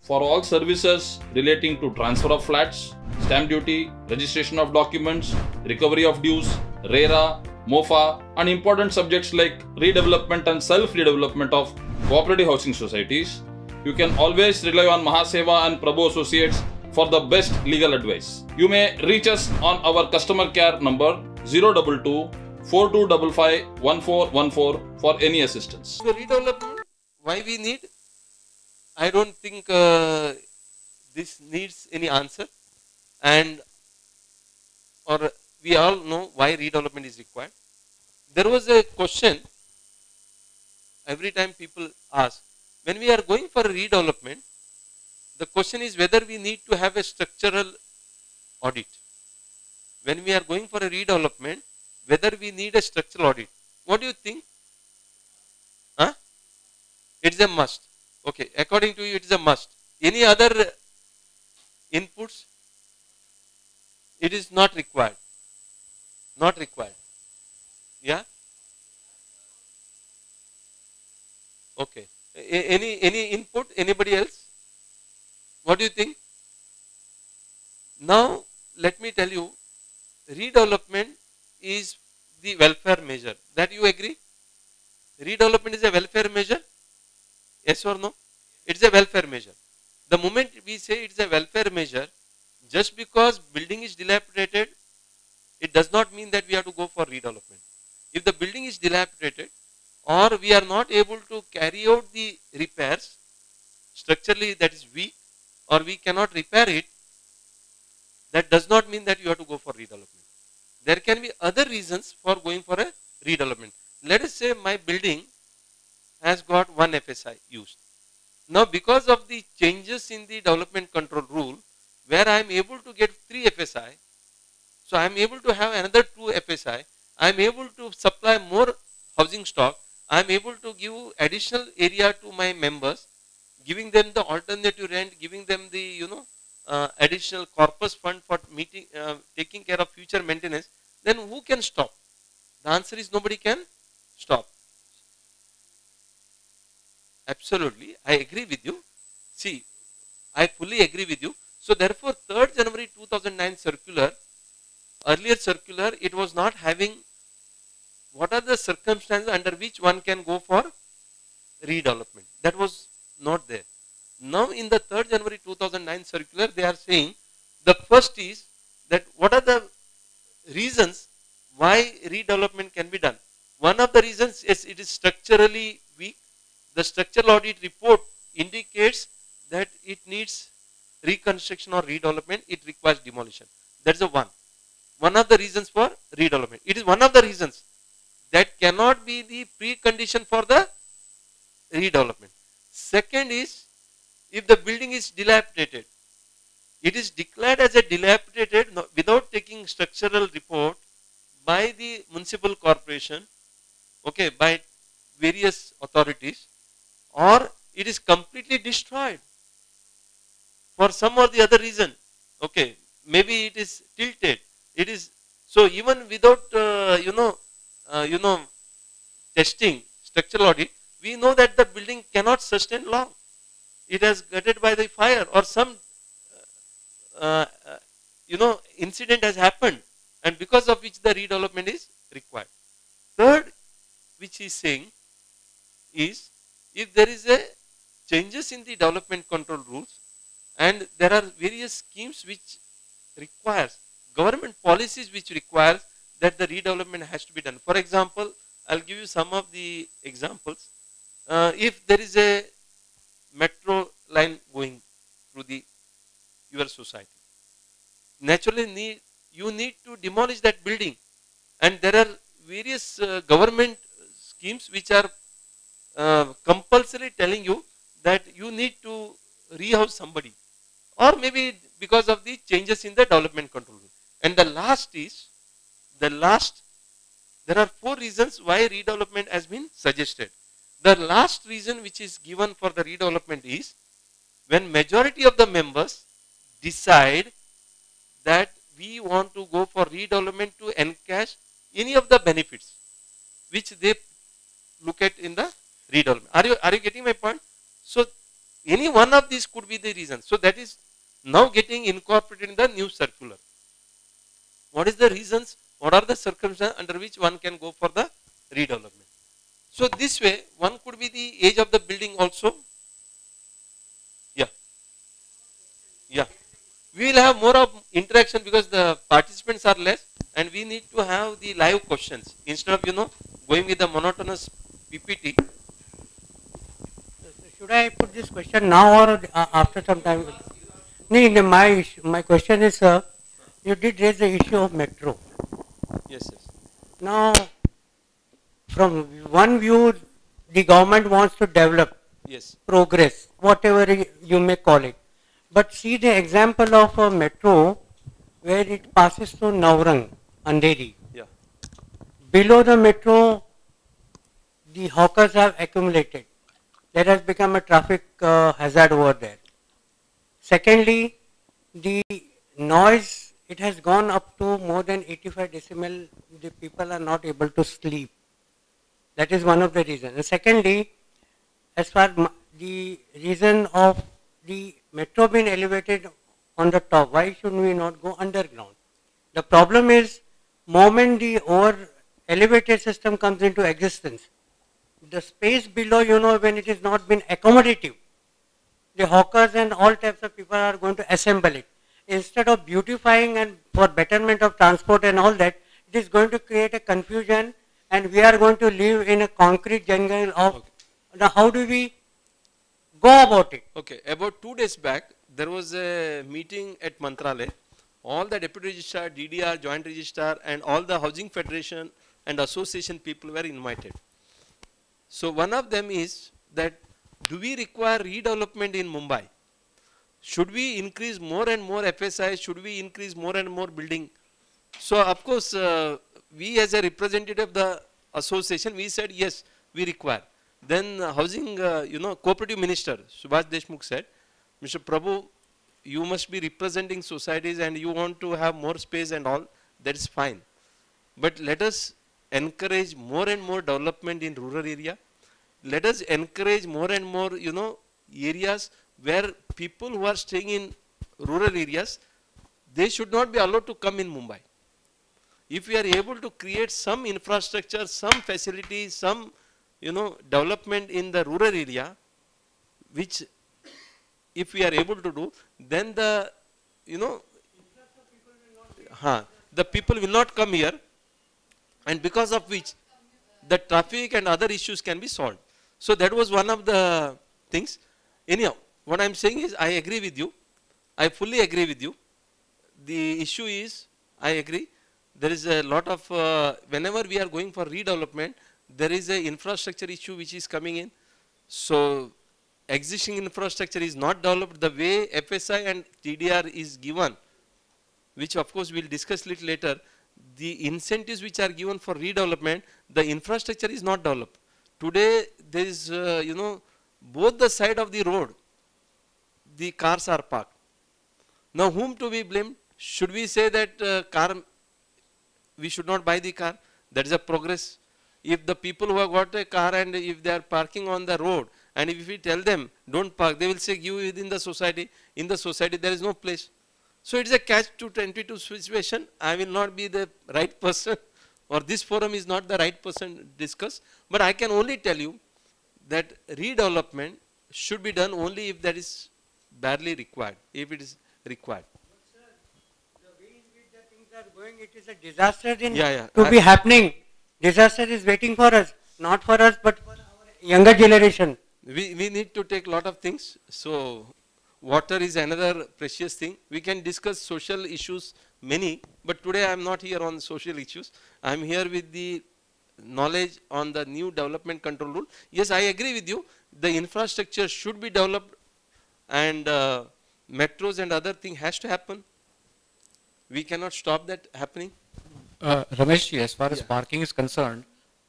for all services relating to transfer of flats, stamp duty, registration of documents, recovery of dues, RERA, MOFA, and important subjects like redevelopment and self-redevelopment of cooperative housing societies, you can always rely on Mahaseva and Prabhu Associates for the best legal advice. You may reach us on our customer care number 022 4255 1414 for any assistance. The redevelopment, why we need? I don't think this needs any answer, and or we all know why redevelopment is required. There was a question every time people ask, when we are going for a redevelopment, the question is whether we need to have a structural audit. When we are going for a redevelopment, whether we need a structural audit. What do you think? Huh? It's a must. Okay, according to you, it is a must. Any other inputs? It is not required. Not required. Yeah? Okay. Any input? Anybody else? What do you think? Now, let me tell you, redevelopment is the welfare measure. That you agree? Redevelopment is a welfare measure? Yes or no? It's a welfare measure. The moment we say it's a welfare measure, just because building is dilapidated, it does not mean that we have to go for redevelopment. If the building is dilapidated or we are not able to carry out the repairs, structurally that is weak, or we cannot repair it, that does not mean that you have to go for redevelopment. There can be other reasons for going for a redevelopment. Let us say my building has got one FSI used. Now because of the changes in the development control rule, where I am able to get 3 FSI, so I am able to have another 2 FSI, I am able to supply more housing stock, I am able to give additional area to my members, giving them the alternative rent, giving them the additional corpus fund for meeting, taking care of future maintenance, then who can stop? The answer is nobody can stop. Absolutely, I agree with you. See, I fully agree with you. So therefore, 3rd January 2009 circular, earlier circular, it was not having what are the circumstances under which one can go for redevelopment. That was not there. Now in the 3rd January 2009 circular, they are saying the first is that what are the reasons why redevelopment can be done. One of the reasons is it is structurally weak. The structural audit report indicates that it needs reconstruction or redevelopment, it requires demolition. That is one of the reasons for redevelopment. It is one of the reasons that cannot be the precondition for the redevelopment. Second is, if the building is dilapidated, it is declared as a dilapidated without taking structural report by the municipal corporation, okay, by various authorities, or it is completely destroyed for some or the other reason. Okay, maybe it is tilted. It is so even without testing structural audit, we know that the building cannot sustain long. It has gutted by the fire or some incident has happened, and because of which the redevelopment is required. Third, which he is saying is, if there is a changes in the development control rules and there are various schemes which requires government policies which requires that the redevelopment has to be done. For example, I'll give you some of the examples. If there is a metro line going through your society, naturally you need to demolish that building, and there are various government schemes which are compulsory telling you that you need to rehouse somebody, or maybe because of the changes in the development control. And the last is, there are 4 reasons why redevelopment has been suggested. The last reason which is given for the redevelopment is when majority of the members decide that we want to go for redevelopment to encash any of the benefits which they look at in the redevelopment. Are you getting my point? So Any one of these could be the reason. So that is now getting incorporated in the new circular. What is the reasons? What are the circumstances under which one can go for the redevelopment? So this way, one could be the age of the building also. Yeah. Yeah. We will have more of interaction because the participants are less, and we need to have the live questions instead of going with the monotonous PPT. Should I put this question now or after some time? No, my question is, you did raise the issue of metro. Yes, yes. Now, from one view, the government wants to develop, Yes. progress, whatever you may call it. But see the example of a metro where it passes through Naurang, Andheri. Yeah. Below the metro, the hawkers have accumulated. That has become a traffic hazard over there. Secondly, the noise, it has gone up to more than 85 decibel. The people are not able to sleep. That is one of the reasons. And secondly, as far the reason of the metro being elevated on the top, why should we not go underground? The problem is, moment the over elevated system comes into existence, the space below, when it is not been accommodative, the hawkers and all types of people are going to assemble it. Instead of beautifying and for betterment of transport and all that, it is going to create a confusion, and we are going to live in a concrete jungle of, Okay. now how do we go about it? Okay, about 2 days back, there was a meeting at Mantralaya. All the deputy registrar, DDR, joint registrar, and all the housing federation and association people were invited. So one of them is that, do we require redevelopment in Mumbai? Should we increase more and more FSI? Should we increase more and more building? So of course, we as a representative of the association, we said yes, we require. Then housing, cooperative minister, Subhash Deshmukh said, Mr. Prabhu, you must be representing societies and you want to have more space and all, that is fine. But let us encourage more and more development in rural area. Let us encourage more and more, areas where people who are staying in rural areas, they should not be allowed to come in Mumbai. If we are able to create some infrastructure, some facilities, some development in the rural area, which if we are able to do, then the the people will not come here, and because of which the traffic and other issues can be solved. So that was one of the things. Anyhow, what I am saying is, I agree with you. I fully agree with you. The issue is, I agree, there is a lot of, whenever we are going for redevelopment, there is a infrastructure issue which is coming in. So existing infrastructure is not developed the way FSI and TDR is given, which of course we will discuss little later. The incentives which are given for redevelopment, the infrastructure is not developed. Today there is, both the side of the road, the cars are parked. Now whom to be blamed? Should we say that we should not buy the car? That is a progress. If the people who have got a car and if they are parking on the road, and if we tell them don't park, they will say give within the society. In the society there is no place. So it is a catch-22 situation. I will not be the right person, or this forum is not the right person to discuss. But I can only tell you that redevelopment should be done only if that is barely required, if it is required. But sir, the way in which the things are going, it is a disaster to be happening. Disaster is waiting for us, not for us, but for our younger generation. We need to take a lot of things. So water is another precious thing. We can discuss social issues many, but today I am not here on social issues. I am here with the knowledge on the new development control rule. Yes, I agree with you. The infrastructure should be developed, and metros and other thing has to happen. We cannot stop that happening. Ramesh, as far as parking is concerned,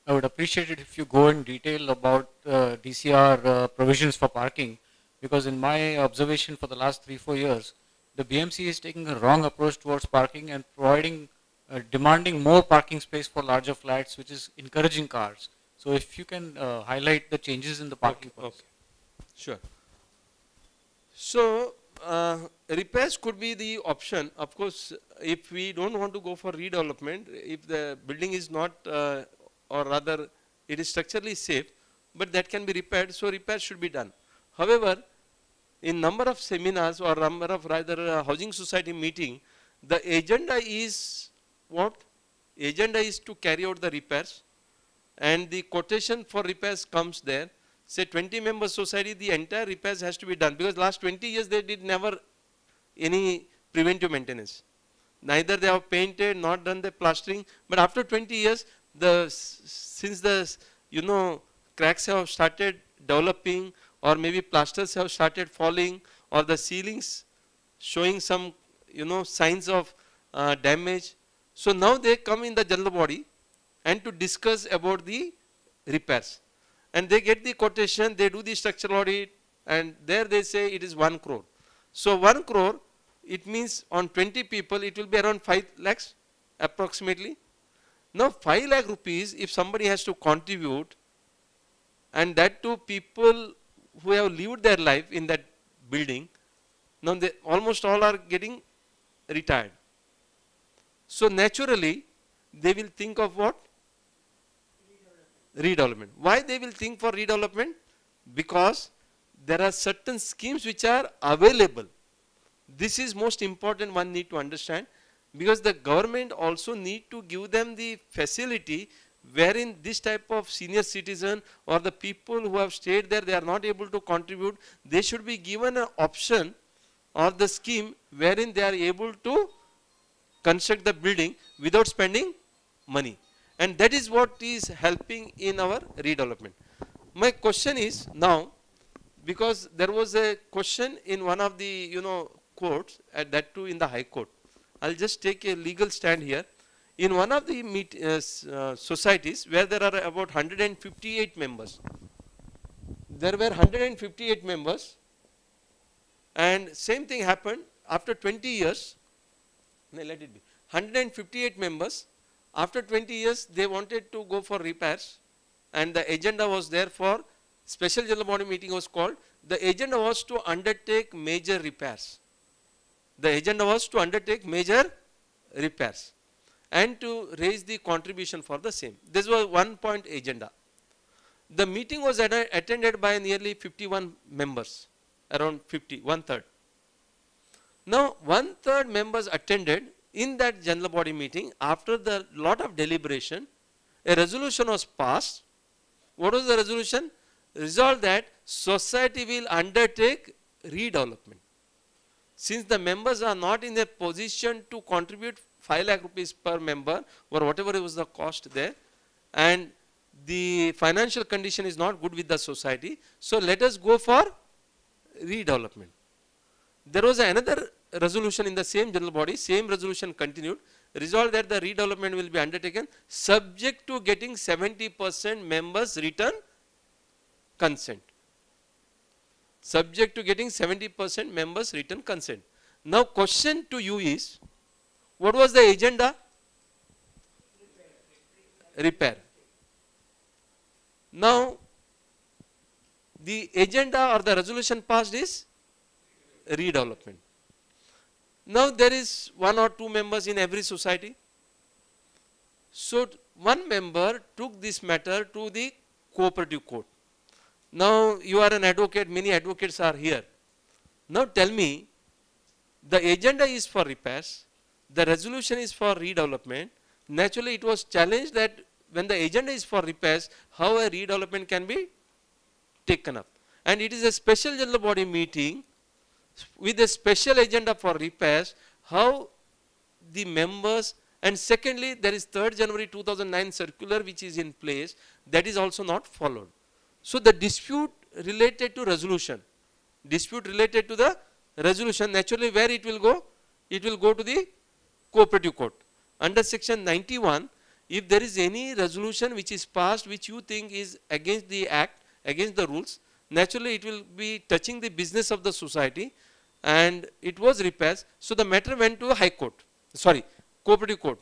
I would appreciate it if you go in detail about DCR provisions for parking, because in my observation for the last 3-4 years, the BMC is taking a wrong approach towards parking and providing, demanding more parking space for larger flats, which is encouraging cars. So if you can highlight the changes in the parking policy. Okay. Sure. So, repairs could be the option. Of course, if we don't want to go for redevelopment, if the building is not, or rather it is structurally safe, but that can be repaired, so repairs should be done. However, in number of seminars or number of rather housing society meeting, the agenda is what? Agenda is to carry out the repairs, and the quotation for repairs comes there. Say 20 member society, the entire repairs has to be done, because last 20 years they did never any preventive maintenance. Neither they have painted, not done the plastering, but after 20 years, since the cracks have started developing, or maybe plasters have started falling, or the ceilings showing some signs of damage. So now they come in the general body and to discuss about the repairs, and they get the quotation, they do the structural audit, and there they say it is 1 crore. So 1 crore, it means on 20 people it will be around 5 lakhs approximately. Now 5 lakh rupees if somebody has to contribute, and that to people who have lived their life in that building, now they almost all are getting retired. So naturally they will think of what? Redevelopment. Why they will think for redevelopment? Because there are certain schemes which are available. This is most important, one need to understand, because the government also need to give them the facility wherein this type of senior citizen or the people who have stayed there, they are not able to contribute, they should be given an option or the scheme wherein they are able to construct the building without spending money. And that is what is helping in our redevelopment. My question is now, because there was a question in one of the courts, at that too in the High Court. I'll just take a legal stand here. In one of the societies where there are about 158 members, there were 158 members, and same thing happened after 20 years. No, let it be 158 members. After 20 years, they wanted to go for repairs, and the agenda was there for special general body meeting was called. The agenda was to undertake major repairs. The agenda was to undertake major repairs and to raise the contribution for the same. This was 1 point agenda. The meeting was attended by nearly 51 members, around 50, 1/3. Now 1/3 members attended. In that general body meeting, after the lot of deliberation, a resolution was passed. What was the resolution? Resolved that society will undertake redevelopment. Since the members are not in a position to contribute 5 lakh rupees per member or whatever was the cost there, and the financial condition is not good with the society, so let us go for redevelopment. There was another resolution in the same general body, same resolution continued, resolved that the redevelopment will be undertaken subject to getting 70% members written consent. Subject to getting 70% members written consent. Now question to you is, what was the agenda? Repair. Now the agenda or the resolution passed is redevelopment. Now there is 1 or 2 members in every society. So one member took this matter to the cooperative court. Now you are an advocate, many advocates are here. Now tell me, the agenda is for repairs, the resolution is for redevelopment. Naturally it was challenged that when the agenda is for repairs, how a redevelopment can be taken up. And it is a special general body meeting with a special agenda for repairs, how the members, and secondly there is 3rd January 2009 circular which is in place, that is also not followed. So the dispute related to resolution, naturally where it will go? It will go to the cooperative court. Under section 91, if there is any resolution which is passed which you think is against the act, against the rules, naturally it will be touching the business of the society, and it was repairs. So the matter went to High Court, sorry, cooperative court.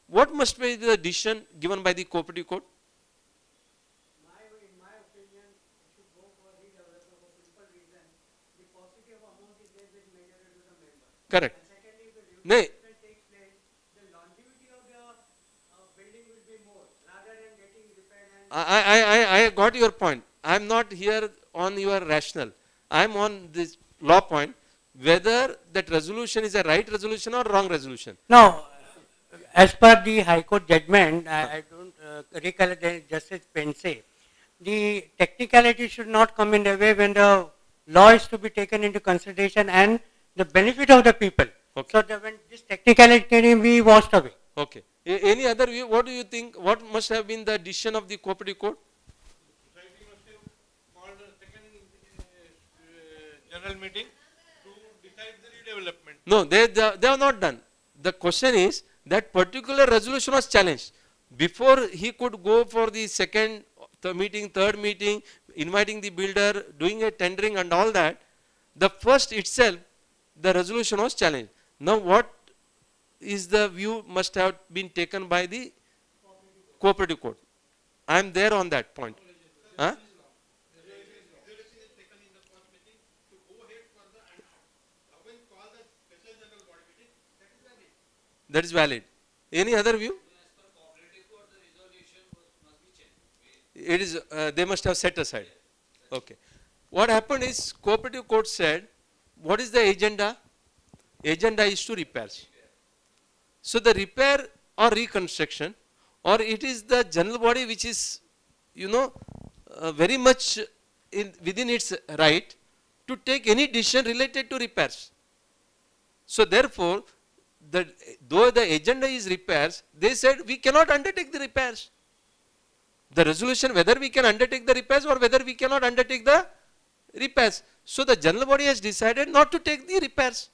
What must be the decision given by the cooperative court? In my opinion, it should go for redevelopment for simple reason. The Correct. No. I got your point. I am not here on your rational. I am on this law point, whether that resolution is a right resolution or wrong resolution. Now, as per the High Court judgment, I don't recollect Justice Pense, the technicality should not come in the way when the law is to be taken into consideration and the benefit of the people. Okay. So that when this technicality can be washed away. Okay. Any other view? What do you think? What must have been the decision of the cooperative court? Society must have called a second general meeting to decide the redevelopment. No, they have not done. The question is that particular resolution was challenged. Before he could go for the second meeting, third meeting, inviting the builder, doing a tendering and all that, the first itself, the resolution was challenged. Now what is the view must have been taken by the cooperative court? I am there on that point. Huh? That is valid. Any other view? It is, they must have set aside. Okay. What happened is cooperative court said, what is the agenda? Agenda is to repairs. So the repair or reconstruction, or it is the general body which is, you know, very much within its right to take any decision related to repairs. So therefore, though the agenda is repairs, they said we cannot undertake the repairs. The resolution whether we can undertake the repairs or whether we cannot undertake the repairs. So the general body has decided not to take the repairs.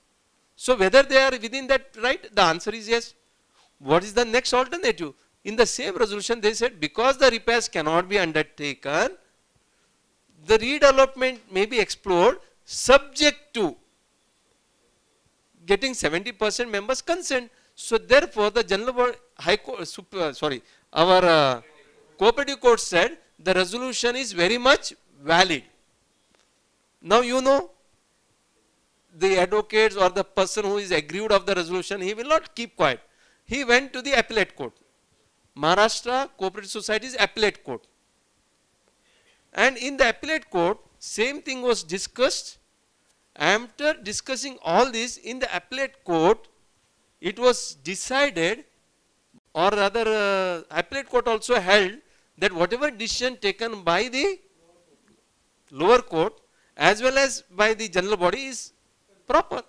So whether they are within that right, the answer is yes. What is the next alternative? In the same resolution they said because the repairs cannot be undertaken, the redevelopment may be explored subject to getting 70% members consent. So therefore the general body, high court, our cooperative court said the resolution is very much valid. Now you know, the advocates or the person who is aggrieved of the resolution, he will not keep quiet. He went to the appellate court. Maharashtra Cooperative Society's appellate court. And in the appellate court, same thing was discussed. After discussing all this in the appellate court, it was decided, or rather appellate court also held that whatever decision taken by the lower court as well as by the general body is proper.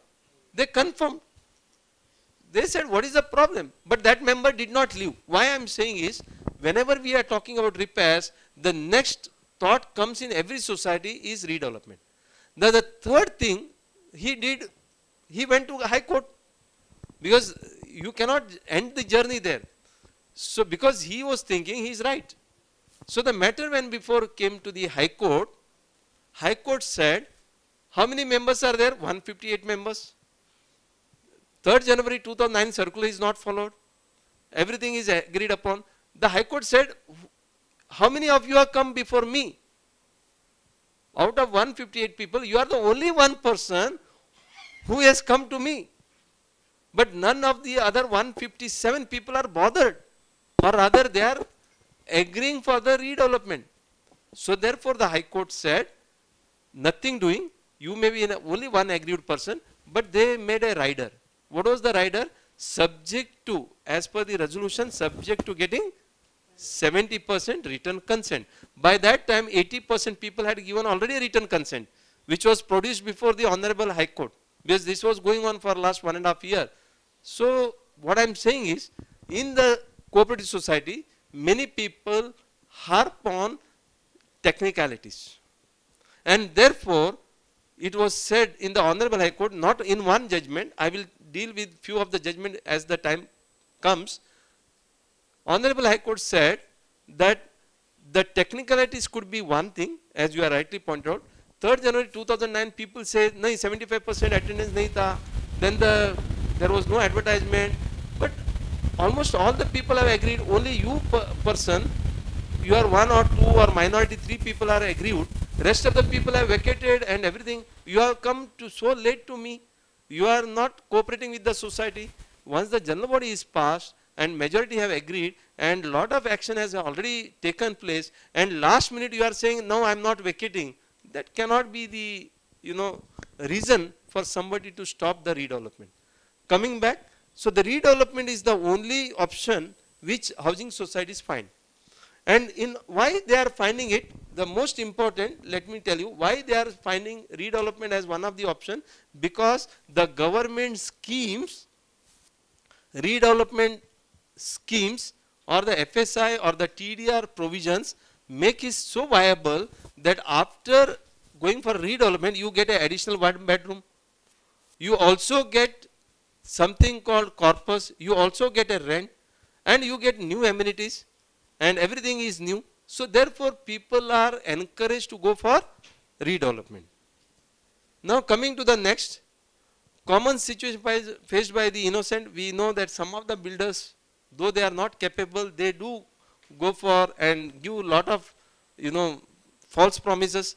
They confirmed. They said what is the problem, but that member did not leave. Why I am saying is, whenever we are talking about repairs, the next thought comes in every society is redevelopment. Now the third thing he did, he went to High Court, because you cannot end the journey there. So because he was thinking he is right. So the matter when before came to the High Court said, how many members are there? 158 members. 3rd January 2009 circular is not followed. Everything is agreed upon. The High Court said, how many of you have come before me? Out of 158 people, you are the only one person who has come to me. But none of the other 157 people are bothered, or rather they are agreeing for the redevelopment. So therefore the High Court said, nothing doing, you may be only one aggrieved person, but they made a rider. What was the rider? Subject to, as per the resolution, subject to getting 70% written consent. By that time 80% people had given already a written consent, which was produced before the Honorable High Court, because this was going on for last 1.5 years. So what I am saying is, in the cooperative society, many people harp on technicalities, and therefore it was said in the Honorable High Court, not in one judgment, I will deal with few of the judgment as the time comes. Honorable High Court said that the technicalities could be one thing, as you are rightly pointed out. 3rd January 2009 people say, no, 75% attendance nahi tha. Then there was no advertisement. But almost all the people have agreed. Only you person, you are 1 or 2 or minority 3 people are aggrieved. Rest of the people have vacated and everything. You have come to so late to me. You are not cooperating with the society. Once the general body is passed and majority have agreed and lot of action has already taken place and last minute you are saying, no, I am not vacating. That cannot be the, reason for somebody to stop the redevelopment. Coming back, so the redevelopment is the only option which housing societies find. And in why they are finding it, the most important, let me tell you, why they are finding redevelopment as one of the option, because the government schemes, redevelopment schemes or the FSI or the TDR provisions make it so viable that after going for redevelopment, you get an additional 1 bedroom. You also get something called corpus, you also get a rent and you get new amenities and everything is new. So therefore, people are encouraged to go for redevelopment. Now coming to the next, common situation faced by the innocent, we know that some of the builders, though they are not capable, they do go for and give a lot of, false promises.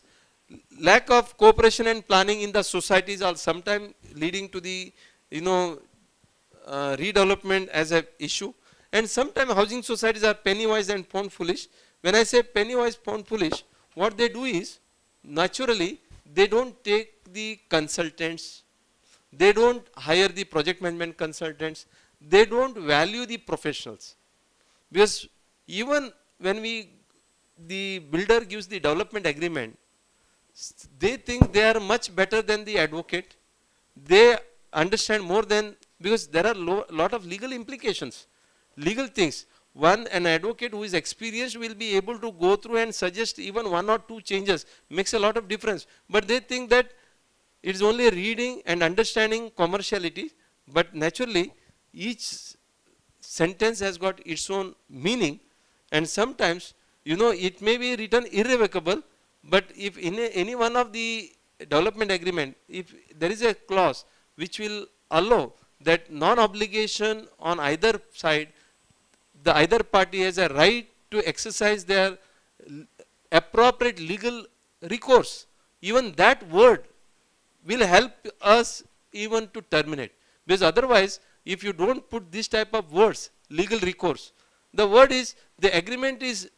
Lack of cooperation and planning in the societies are sometimes leading to the, redevelopment as an issue. And sometimes housing societies are penny wise and pound foolish. When I say penny wise, pound foolish, what they do is, naturally, they don't take the consultants, they don't hire the project management consultants, they don't value the professionals. Because even when the builder gives the development agreement, they think they are much better than the advocate. They understand more than, because there are lot of legal implications, legal things. One, an advocate who is experienced will be able to go through and suggest even 1 or 2 changes, makes a lot of difference. But they think that it is only reading and understanding commerciality, but naturally each sentence has got its own meaning, and sometimes, it may be written irrevocable, but if in any one of the development agreement, if there is a clause which will allow that non-obligation on either side, the either party has a right to exercise their appropriate legal recourse, even that word will help us even to terminate. Because otherwise, if you don't put this type of words, legal recourse, the word is, the agreement is,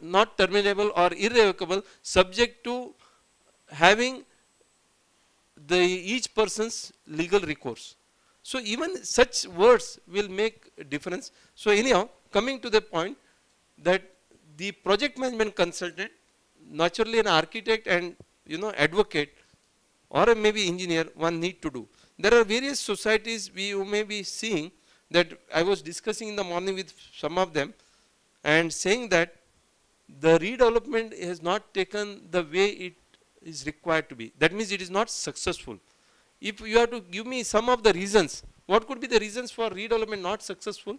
not terminable or irrevocable, subject to having each person's legal recourse. So even such words will make a difference. So anyhow, coming to the point that the project management consultant, naturally an architect and advocate or maybe engineer, one need to do. There are various societies you may be seeing that I was discussing in the morning with some of them and saying that the redevelopment has not taken the way it is required to be. That means it is not successful. If you have to give me some of the reasons, what could be the reasons for redevelopment not successful?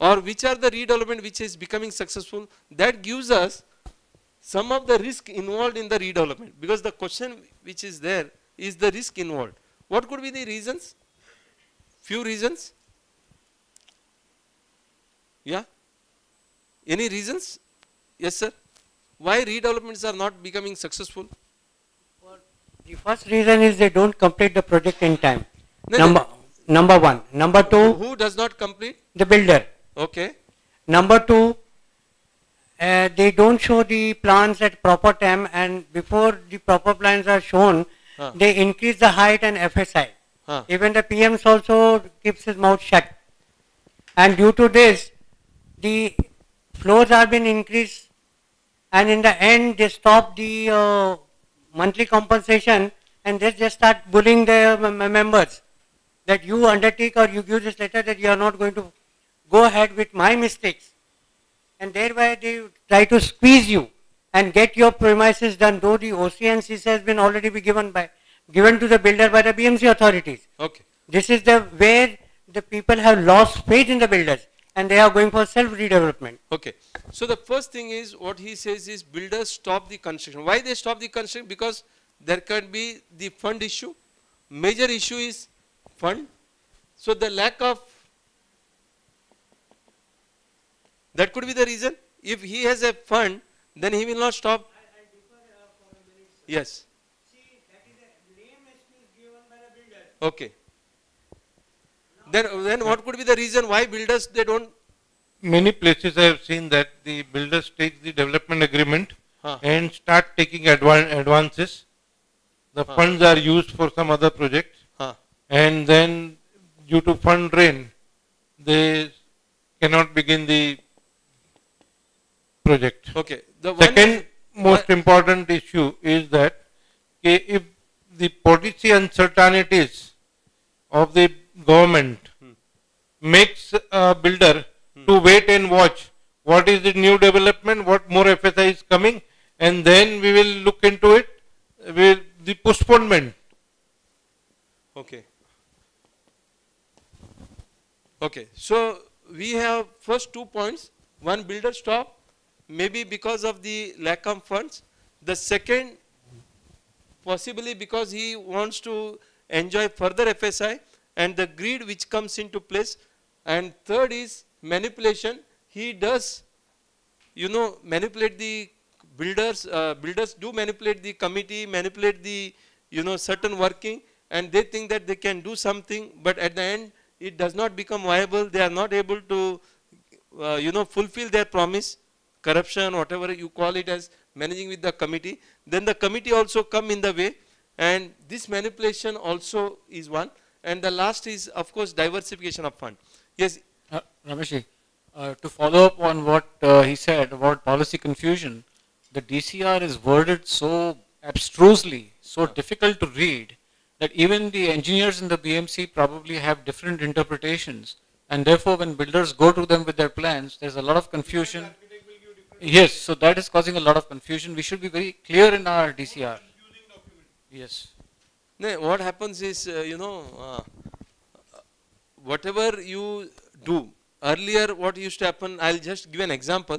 Or which are the redevelopment which is becoming successful? That gives us some of the risk involved in the redevelopment. Because the question which is there is the risk involved. What could be the reasons? Few reasons. Yeah? Any reasons? Yes, sir. Why redevelopments are not becoming successful? The first reason is they don't complete the project in time. No, Number one. Number two, who does not complete? the builder. Okay. Number two, they don't show the plans at proper time, and before the proper plans are shown, they increase the height and FSI. Even the PMs also keeps his mouth shut. And due to this, the floors have been increased, and in the end they stop the monthly compensation, and they just start bullying their members that you undertake or you give this letter that you are not going to go ahead with my mistakes, and thereby they try to squeeze you and get your premises done, though the OC and CC has been already be given to the builder by the BMC authorities. Okay. This is where the people have lost faith in the builders and they are going for self-redevelopment. Okay. So the first thing is, what he says is, builders stop the construction. Why they stop the construction? Because there can be the fund issue. Major issue is fund. So the lack of, that could be the reason. If he has a fund, then he will not stop. Yes. See, Okay. Then what could be the reason why builders they don't? Many places I have seen that the builders take the development agreement Huh. and start taking advances. The funds are used for some other project, Huh. and then due to fund drain, they cannot begin the project. Okay. The one Second most important issue is that if the policy uncertainties of the government makes a builder to wait and watch what is the new development, what more FSI is coming, and then we will look into it with the postponement. Okay. Okay. So we have first 2 points. One, builder stop, maybe because of the lack of funds. The second, possibly because he wants to enjoy further FSI and the greed which comes into place. And third is manipulation. He does, manipulate the builders. Builders do manipulate the committee, manipulate the, certain working, and they think that they can do something, but at the end it does not become viable. They are not able to, fulfill their promise. Corruption, whatever you call it as, managing with the committee. Then the committee also come in the way, and this manipulation also is one. And the last is, of course, diversification of fund. Yes. Ramesh, to follow up on what he said about policy confusion, the DCR is worded so abstrusely, so difficult to read, that even the engineers in the BMC probably have different interpretations, and therefore when builders go to them with their plans, there's a lot of confusion. Yes, so that is causing a lot of confusion. We should be very clear in our DCR. Yes. No, what happens is, whatever you do, earlier what used to happen, I'll just give an example.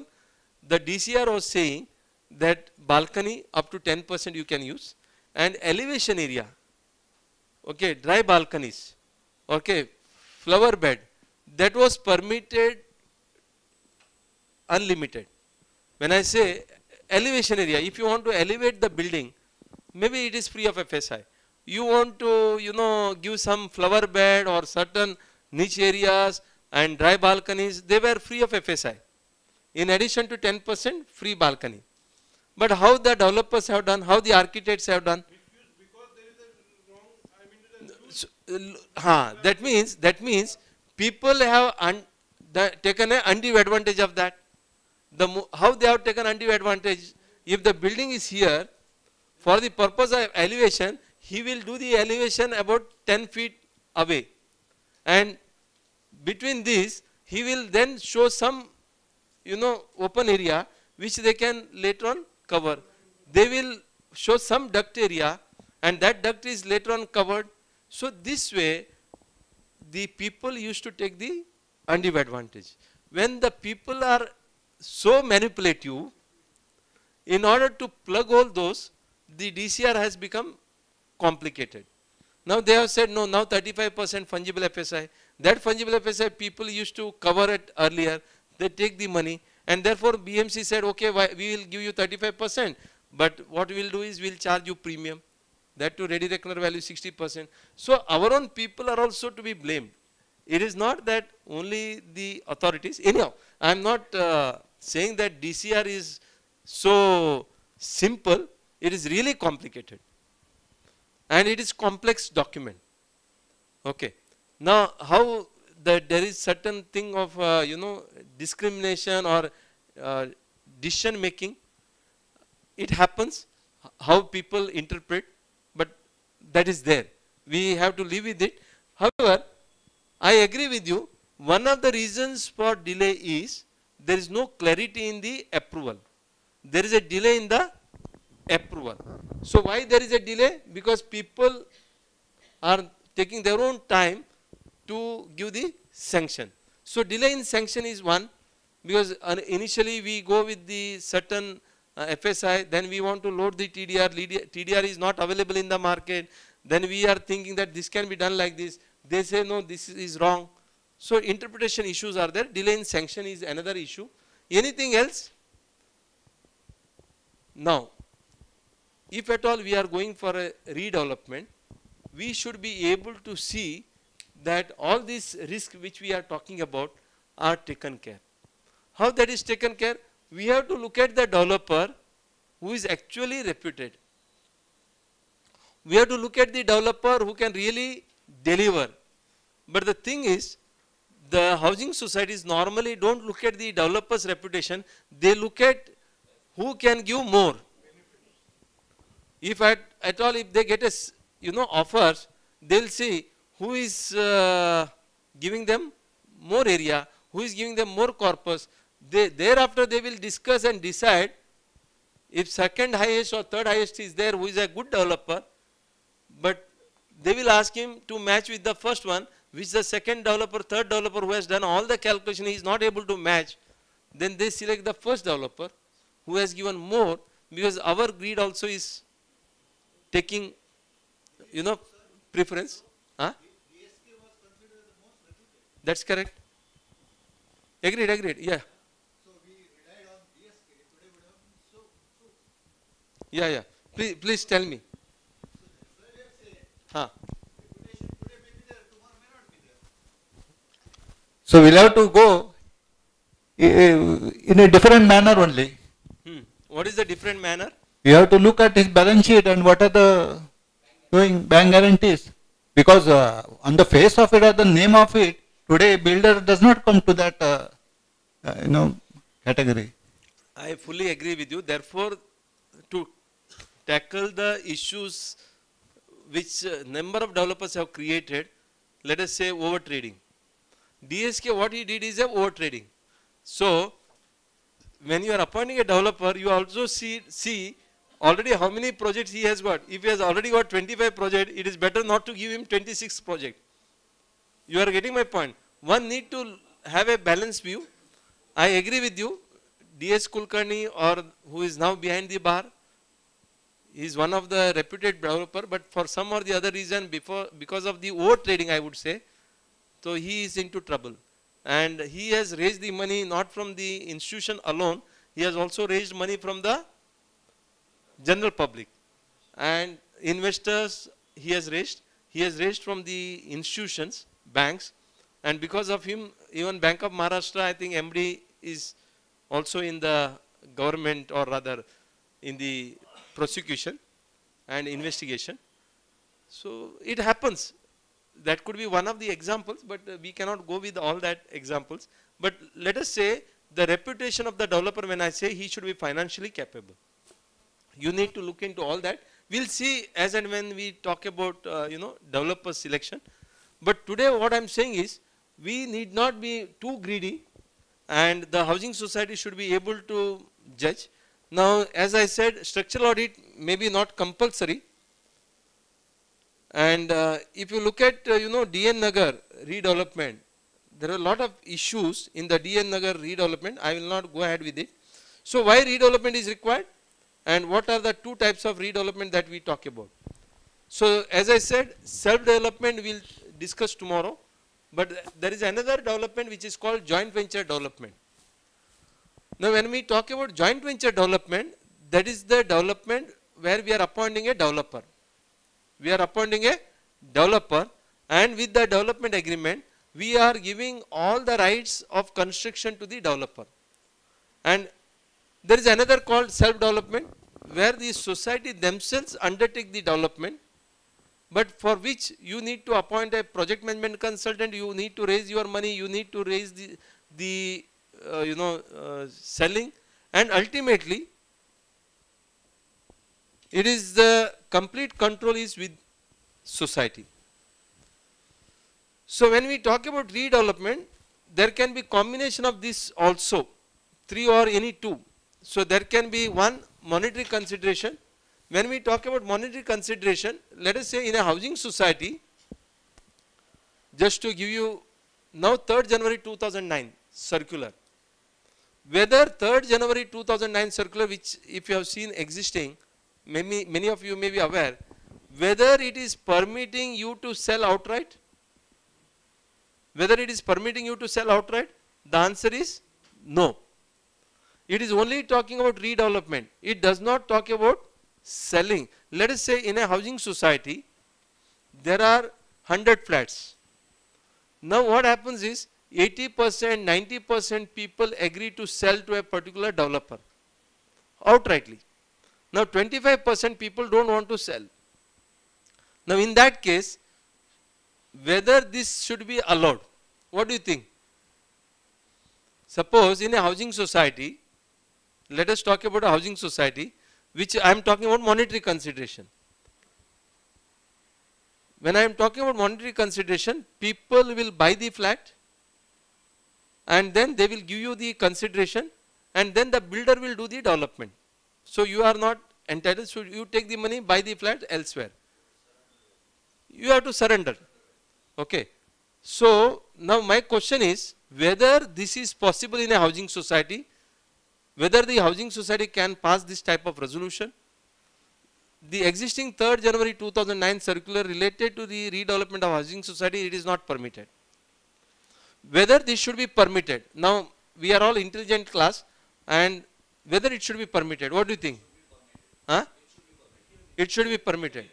The DCR was saying that balcony up to 10% you can use, and elevation area, okay, dry balconies, okay, flower bed, that was permitted unlimited. When I say elevation area, if you want to elevate the building, maybe it is free of FSI. You want to, give some flower bed or certain niche areas and dry balconies, they were free of FSI. In addition to 10% free balcony. But how the developers have done, how the architects have done. That means people have taken an undue advantage of that. How they have taken undue advantage? If the building is here, for the purpose of elevation, he will do the elevation about 10 feet away. And between these, he will then show some, open area which they can later on cover. They will show some duct area, and that duct is later on covered. So this way, the people used to take the undue advantage. When the people are so manipulative, in order to plug all those, the DCR has become complicated. Now they have said no, now 35% fungible FSI. That fungible FSI people used to cover it earlier. They take the money, and therefore BMC said, okay, we will give you 35%, but what we will do is we will charge you premium. That to ready reckoner value 60%. So our own people are also to be blamed. It is not that only the authorities. Anyhow, I am not saying that DCR is so simple. It is really complicated, and it is complex document. Okay. Now, how there is certain thing of discrimination or decision making. It happens. How people interpret, but that is there. We have to live with it. However, I agree with you. One of the reasons for delay is there is no clarity in the approval. There is a delay in the approval. So why there is a delay? Because people are taking their own time to give the sanction. So delay in sanction is one, because initially we go with the certain FSI, then we want to load the TDR. TDR is not available in the market. Then we are thinking that this can be done like this. They say no, this is wrong. So interpretation issues are there. Delay in sanction is another issue. Anything else? Now, if at all we are going for a redevelopment, we should be able to see that all these risks which we are talking about are taken care. How that is taken care? We have to look at the developer who is actually reputed. We have to look at the developer who can really deliver. But the thing is, the housing societies normally don't look at the developer's reputation, they look at who can give more. If at all, if they get a offers, they'll see who is giving them more area, who is giving them more corpus. Thereafter they will discuss and decide if second highest or third highest is there who is a good developer, but they will ask him to match with the first one, which the second developer, third developer who has done all the calculation, he is not able to match. Then they select the first developer who has given more, because our greed also is taking, preference. Huh? That's correct. Agreed, yeah. Yeah. Please tell me. So we'll have to go in a different manner only. What is the different manner? We have to look at his balance sheet and what are the doing bank guarantees. Because on the face of it or the name of it, today builder does not come to that category. I fully agree with you. Therefore, to tackle the issues which number of developers have created, let us say over trading. DSK, what he did is a over trading. So when you are appointing a developer, you also see already how many projects he has got. If he has already got 25 projects, it is better not to give him 26 projects. You are getting my point. One need to have a balanced view. I agree with you. DS Kulkarni, or who is now behind the bar, is one of the reputed developer, but for some or the other reason, because of the over trading, I would say, so he is into trouble. And he has raised the money not from the institution alone, he has also raised money from the general public. And investors he has raised from the institutions, banks, and because of him, even Bank of Maharashtra, I think MD is also in the government, or rather in the prosecution and investigation. So it happens. That could be one of the examples, but we cannot go with all that examples. But let us say the reputation of the developer, when I say he should be financially capable. You need to look into all that. We'll see as and when we talk about developer selection. But today what I'm saying is, we need not be too greedy, and the housing society should be able to judge. Now, as I said, structural audit may be not compulsory. And if you look at, DN Nagar redevelopment, there are a lot of issues in the DN Nagar redevelopment. I will not go ahead with it. So why redevelopment is required? And what are the two types of redevelopment that we talk about? So as I said, self-development we'll discuss tomorrow. But there is another development which is called joint venture development. Now when we talk about joint venture development, that is the development where we are appointing a developer. We are appointing a developer, and with the development agreement, we are giving all the rights of construction to the developer. And there is another called self-development, where the society themselves undertake the development, but for which you need to appoint a project management consultant, you need to raise your money, you need to raise the selling, and ultimately it is the complete control is with society. So when we talk about redevelopment, there can be combination of this also, 3 or any 2. So there can be one, monetary consideration. When we talk about monetary consideration, let us say in a housing society, just to give you now 3rd January 2009 circular. Whether 3rd January 2009 circular, which if you have seen existing, many of you may be aware, whether it is permitting you to sell outright, whether it is permitting you to sell outright, the answer is no. It is only talking about redevelopment. It does not talk about selling. Let us say in a housing society, there are 100 flats. Now what happens is 80%, 90% people agree to sell to a particular developer outrightly. Now 25% people don't want to sell. Now in that case, whether this should be allowed, what do you think? Suppose in a housing society, let us talk about a housing society, which I am talking about monetary consideration. When I am talking about monetary consideration, people will buy the flat and then they will give you the consideration and then the builder will do the development. So you are not entitled, so you take the money, buy the flat elsewhere. You have to surrender. Okay. So now my question is whether this is possible in a housing society, whether the housing society can pass this type of resolution. The existing 3rd January 2009 circular related to the redevelopment of housing society, it is not permitted. Whether this should be permitted, now we are all intelligent class, and whether it should be permitted, what do you think? Huh? It should be permitted.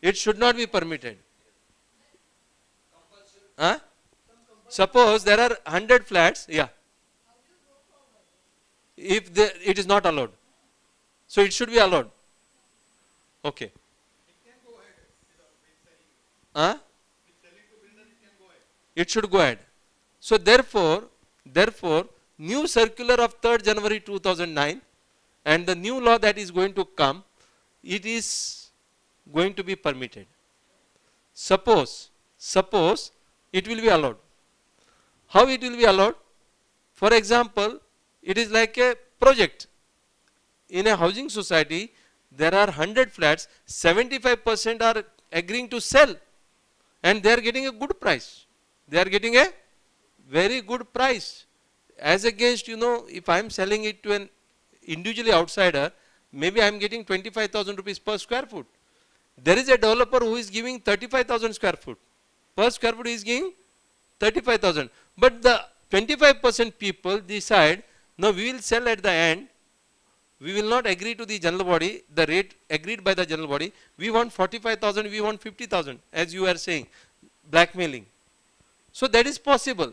It should not be permitted. Huh? Suppose there are 100 flats, yeah. If it is not allowed, so it should be allowed. Okay. Huh? It should go ahead. So therefore, new circular of 3rd January 2009 and the new law that is going to come, it is going to be permitted. Suppose it will be allowed. How it will be allowed? For example, it is like a project. In a housing society, there are 100 flats, 75% are agreeing to sell and they are getting a good price. They are getting a very good price. As against, if I am selling it to an individually outsider, maybe I am getting 25,000 rupees per square foot. There is a developer who is giving 35,000 square foot. Per square foot he is giving 35,000. But the 25% people decide, no, we will sell at the end. We will not agree to the general body, the rate agreed by the general body. We want 45,000, we want 50,000, as you are saying, blackmailing. So that is possible.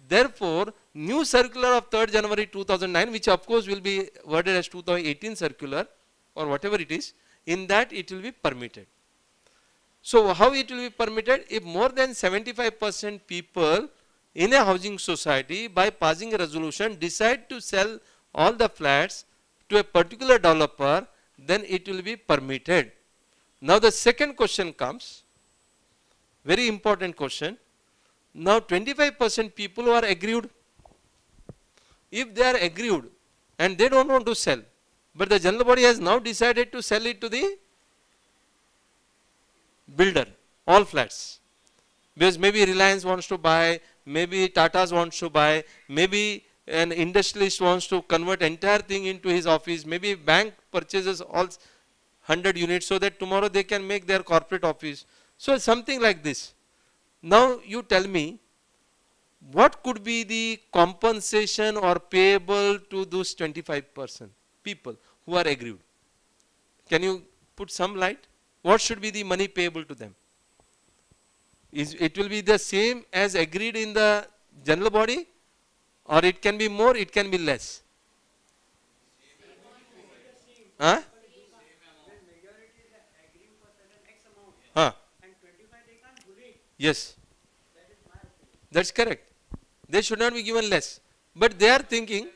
Therefore, new circular of 3rd January 2009, which of course will be worded as 2018 circular or whatever it is, in that it will be permitted. So how it will be permitted? If more than 75% people in a housing society by passing a resolution decide to sell all the flats to a particular developer, then it will be permitted. Now the second question comes, very important question. Now 25% people who are aggrieved, if they are aggrieved and they don't want to sell, but the general body has now decided to sell it to the builder, all flats, because maybe Reliance wants to buy, maybe Tata's wants to buy, maybe an industrialist wants to convert entire thing into his office, maybe bank purchases all 100 units so that tomorrow they can make their corporate office. So something like this. Now you tell me, what could be the compensation or payable to those 25% people who are aggrieved? Can you put some light? What should be the money payable to them? It will be the same as agreed in the general body, or it can be more, it can be less. Huh? Huh? Yes. That's correct. They should not be given less. But they are thinking,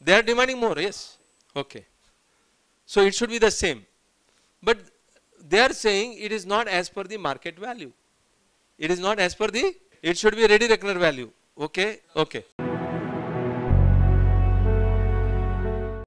they are demanding more, yes. Okay. So it should be the same. But they are saying it is not as per the market value. It is not as per the, it should be ready reckoner value. Okay, okay.